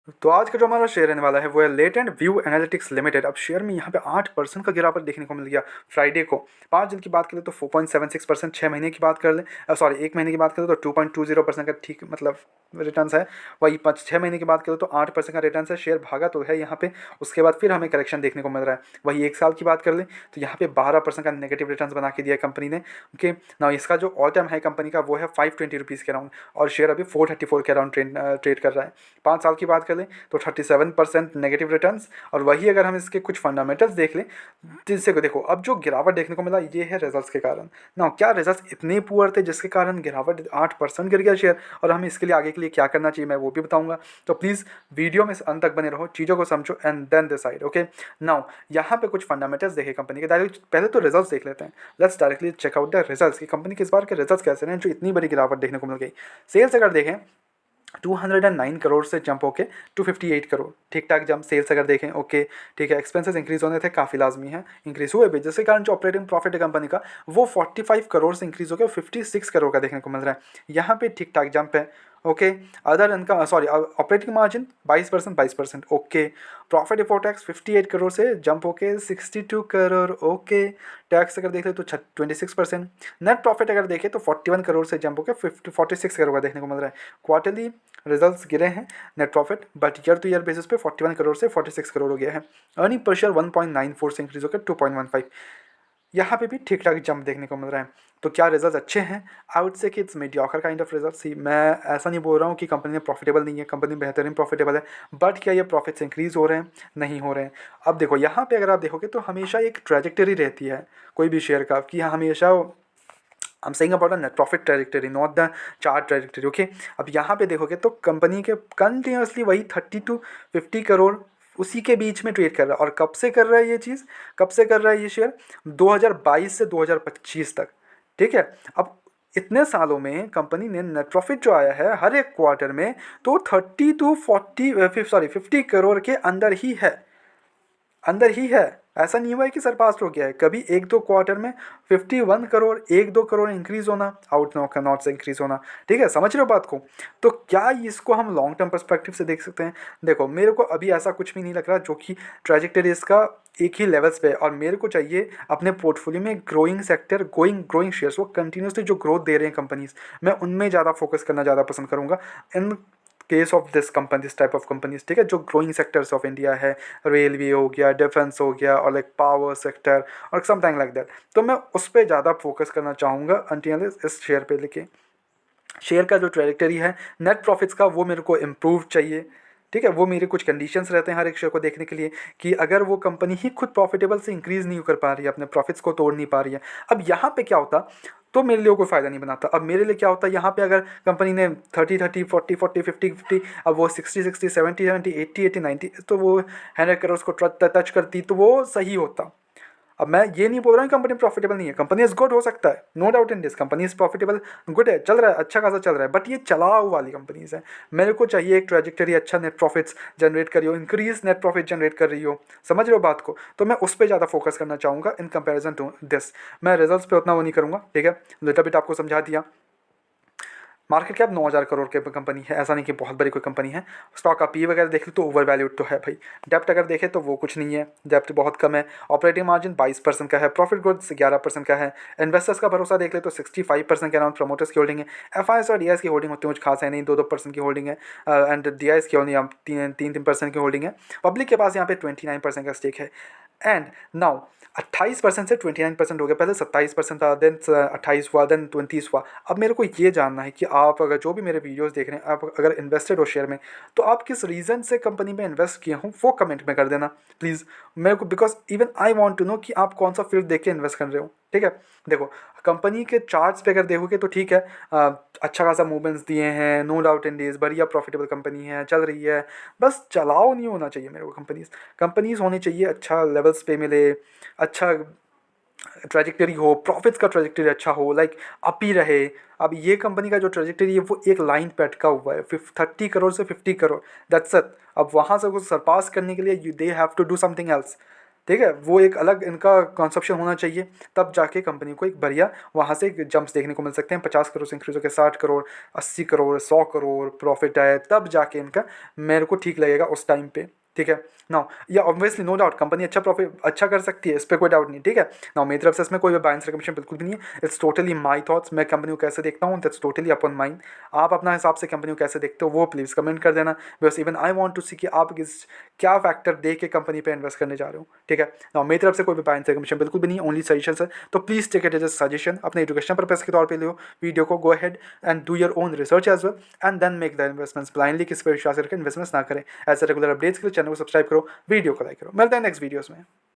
तो आज का जो हमारा शेयर रहने वाला है वो है लेटेंट व्यू एनालिटिक्स लिमिटेड। अब शेयर में यहाँ पे 8% का गिरावट देखने को मिल गया फ्राइडे को। 5 दिन की बात करें तो 4.76%, 6 महीने की बात कर लें, सॉरी 1 महीने की बात करें तो 2.20% का ठीक मतलब रिटर्न्स है। वही 6 महीने की बात करें तो 8% का रिटर्न है। शेयर भागा तो है यहाँ पे, उसके बाद फिर हमें करेक्शन देखने को मिल रहा है। वही 1 साल की बात कर लें तो यहाँ पे 12% का नेगेटिव रिटर्न बना के दिया कंपनी ने। ओके ना, इसका जो ऑल टाइम है कंपनी का वो है 520 रुपीज़ के अराउंड, और शेयर अभी 434 के अराउंड ट्रेड कर रहा है। 5 साल की बात कर लें तो 37% नेगेटिव रिटर्न्स। और वही अगर हम इसके कुछ फंडामेंटल्स देख लें जिससे को देखो अब जो गिरावट देखने को मिला ये है रिजल्ट्स के कारण ना। क्या रिजल्ट्स इतने पुअर थे जिसके कारण गिरावट 8% गिर गया शेयर, और हमें इसके लिए आगे के लिए क्या करना चाहिए मैं वो भी बताऊंगा। तो प्लीज़ वीडियो में अंत तक बने रहो, चीज़ों को समझो and then decide. Okay now यहाँ पे कुछ फंडामेंटल्स देखे कंपनी के। डायरेक्ट पहले तो रिजल्ट्स देख लेते हैं। Let's directly check out the results की कंपनी के इस बार के रिजल्ट्स कैसे हैं जो इतनी बड़ी गिरावट देखने को मिल गई। सेल्स अगर देखें 209 करोड़ से जंप होके 258 करोड़, ठीक ठाक जंप सेल्स अगर देखें। ओके ठीक है, एक्सपेंसेस इंक्रीज होने थे, काफ़ी लाजमी है, इंक्रीज हुए भी, जिसके कारण जो ऑपरेटिंग प्रॉफिट है कंपनी का वो 45 करोड़ से इंक्रीज होकर 56 करोड़ का देखने को मिल रहा है। यहाँ पे ठीक ठाक जंप है। Okay other income sorry operating margin 22%। Okay profit before tax 58 crore से जंप होके 62 करोड़। ओके टैक्स अगर देखें तो 26%। नेट प्रॉफिट अगर देखें तो 41 करोड़ से जंप होकर 46 करोड़ का देखने को मिल रहा है। क्वार्टरली रिजल्ट्स गिरे हैं net profit, but year two year basis पे 41 करोड़ से 46 करोड़ हो गया है। अर्निंग पर शेयर 1.94 से इंक्रीज होकर 2.15, यहाँ पे भी ठीक ठाक जंप देखने को मिल रहा है। तो क्या रिजल्ट अच्छे हैं? आई वुड से कि it's mediocre kind of result. See मैं ऐसा नहीं बोल रहा हूँ कि कंपनी प्रॉफिटेबल नहीं है, कंपनी बेहतरीन प्रॉफिटेबल है, बट क्या ये प्रॉफिट्स इंक्रीज हो रहे हैं? नहीं हो रहे हैं। अब देखो यहाँ पे अगर आप देखोगे तो हमेशा एक ट्रैजेक्टरी रहती है कोई भी शेयर का, कि हमेशा I'm saying about a net profit trajectory, not the chart trajectory. Okay अब यहाँ पे देखोगे तो कंपनी के कंटिन्यूसली वही 30 to 50 करोड़ उसी के बीच में ट्रेड कर रहा है। और कब से कर रहा है ये चीज़, कब से कर रहा है ये शेयर? 2022 से 2025 तक। ठीक है, अब इतने सालों में कंपनी ने नेट प्रॉफिट जो आया है हर एक क्वार्टर में तो 30 to 40 सॉरी 50 करोड़ के अंदर ही है, अंदर ही है। ऐसा नहीं हुआ है कि सरपास हो गया है। कभी एक दो क्वार्टर में 51 करोड़, 1-2 करोड़ इंक्रीज होना, आउट नॉट से इंक्रीज होना। ठीक है, समझ रहे हो बात को? तो क्या इसको हम लॉन्ग टर्म पर्सपेक्टिव से देख सकते हैं? देखो मेरे को अभी ऐसा कुछ भी नहीं लग रहा जो कि ट्रैजेक्टरी इसका एक ही लेवल्स पे है, और मेरे को चाहिए अपने पोर्टफोलियो में ग्रोइंग सेक्टर, ग्रोइंग शेयर्स, वो कंटिन्यूसली जो ग्रोथ दे रहे हैं कंपनीज, मैं उनमें ज़्यादा फोकस करना ज़्यादा पसंद करूँगा in case of this company, this type of companies. ठीक है, जो ग्रोइंग सेक्टर्स ऑफ इंडिया है, रेलवे हो गया, डिफेंस हो गया, और लाइक पावर सेक्टर और समथिंग लाइक दैट, तो मैं उस पर ज़्यादा फोकस करना चाहूँगा अंटिल इस शेयर पे। लेके शेयर का जो ट्रेजेक्टरी है नेट प्रॉफिट्स का वो मेरे को इम्प्रूव चाहिए। ठीक है, वो मेरे कुछ कंडीशंस रहते हैं हर एक शेयर को देखने के लिए, कि अगर वो कंपनी ही खुद प्रॉफिटेबल से इंक्रीज़ नहीं कर पा रही है, अपने प्रॉफिट्स को तोड़ नहीं पा रही है, अब यहाँ पे क्या होता तो मेरे लिए कोई फ़ायदा नहीं बनाता। अब मेरे लिए क्या होता है, यहाँ पे अगर कंपनी ने 30-30, 40-40, 50-50, अब वो 60-60, 70-70, 80-80, 90, तो वो 100 करोड़ को टच करती तो वो सही होता। अब मैं ये नहीं बोल रहा हूँ कंपनी प्रॉफिटेबल नहीं है, कंपनी इज गुड, हो सकता है, no doubt in this, company is profitable, good है, चल रहा है, अच्छा खासा चल रहा है, बट ये चलाऊ वाली कंपनीज है। मेरे को चाहिए एक ट्रैजेक्टरी अच्छा नेट प्रॉफिट्स जनरेट कर रही हो, इंक्रीज नेट प्रॉफिट जनरेट कर रही हो, समझ रहे हो बात को? तो मैं उस पर ज़्यादा फोकस करना चाहूँगा इन कंपेरिजन टू दिस। मैं रिजल्ट्स पे उतना वो नहीं करूँगा। ठीक है, लिटिल बिट आपको समझा दिया। मार्केट कैप 9,000 करोड़ के कंपनी है, ऐसा नहीं कि बहुत बड़ी कोई कंपनी है। स्टॉक का पी वगैरह देख लो तो ओवर वैल्यूड तो है भाई। डेप्ट अगर देखें तो वो कुछ नहीं है, डेप्ट बहुत कम है। ऑपरेटिंग मार्जिन 22% का है, प्रॉफिट ग्रोथ 11% का है। इन्वेस्टर्स का भरोसा देख ले तो 65% के अराउंड प्रमोटर्स की होल्डिंग है। एफ और डी की होल्डिंग होती है, कुछ खास है नहीं, 2% की होल्डिंग है। एंड डी की होल्डिंग 3% की होल्डिंग है। पब्लिक के पास यहाँ पे 29% का स्टेक है। एंड नाउ 28% से 29% हो गया, पहले 27% था, देन 28 हुआ, देन 20 हुआ। अब मेरे को ये जानना है कि आप अगर जो भी मेरे वीडियोस देख रहे हैं, आप अगर इन्वेस्टेड हो शेयर में, तो आप किस रीज़न से कंपनी में इन्वेस्ट किए हों वो कमेंट में कर देना प्लीज़ मेरे को, because even I want to know कि आप कौन सा फील्ड देख के इन्वेस्ट कर रहे हो। ठीक है, देखो कंपनी के चार्ट्स पे अगर देखोगे तो ठीक है, अच्छा खासा मूवमेंट्स दिए हैं, नो डाउट इन दिस, बढ़िया प्रॉफिटेबल कंपनी है, चल रही है, बस चलाओ नहीं होना चाहिए मेरे को। कंपनीज होनी चाहिए अच्छा लेवल्स पे मिले, अच्छा ट्रेजेक्टरी हो, प्रॉफिट्स का ट्रेजेक्टरी अच्छा हो, लाइक अप ही रहे। अब ये कंपनी का जो ट्रेजेक्टरी है वो एक लाइन पे अटका हुआ है, 30 करोड़ से 50 करोड़, दैट्स इट। अब वहाँ से कुछ सरपास करने के लिए they have to do something else. ठीक है, वो एक अलग इनका कॉन्सेप्शन होना चाहिए, तब जाके कंपनी को एक बढ़िया वहाँ से जंप्स देखने को मिल सकते हैं। 50 करोड़ से इंक्रीज होकर 60 करोड़, 80 करोड़, 100 करोड़ प्रॉफिट है, तब जाके इनका मेरे को ठीक लगेगा उस टाइम पे। ठीक है नाउ, या ऑब्वियसली नो डाउट कंपनी अच्छा प्रॉफिट अच्छा कर सकती है, इस पर कोई डाउट नहीं। ठीक है नाउ, मेरी तरफ से इसमें कोई बाइंस रिकमेंडेशन बिल्कुल भी नहीं है। इट्स टोटली माई थॉट्स, मैं कंपनी को कैसे देखता हूँ, दैट्स टोटली अपॉन माइंड। आप अपना हिसाब से कंपनी को कैसे देखते हो वो प्लीज़ कमेंट कर देना, because even I want to see कि आप किस क्या फैक्टर देख के कंपनी पे इन्वेस्ट करने जा रहे हो। ठीक है नाउ, मेरी तरफ से कोई भी बाइंस रिकमेंडेशन बिल्कुल भी नहीं, ओनली सजेशन है। तो please take it as a suggestion, अपने एजुकेशन पर्पज के तौर पर लो वीडियो को, go ahead and do your own research as well and then make the investments. Blindly किसी पर विश्वास करके इन्वेस्टमेंट्स ना करें। ऐसे रेगुलर अपडेट्स के लिए चैनल को सब्सक्राइब करो, वीडियो को लाइक करो। मिलते हैं नेक्स्ट वीडियोस में।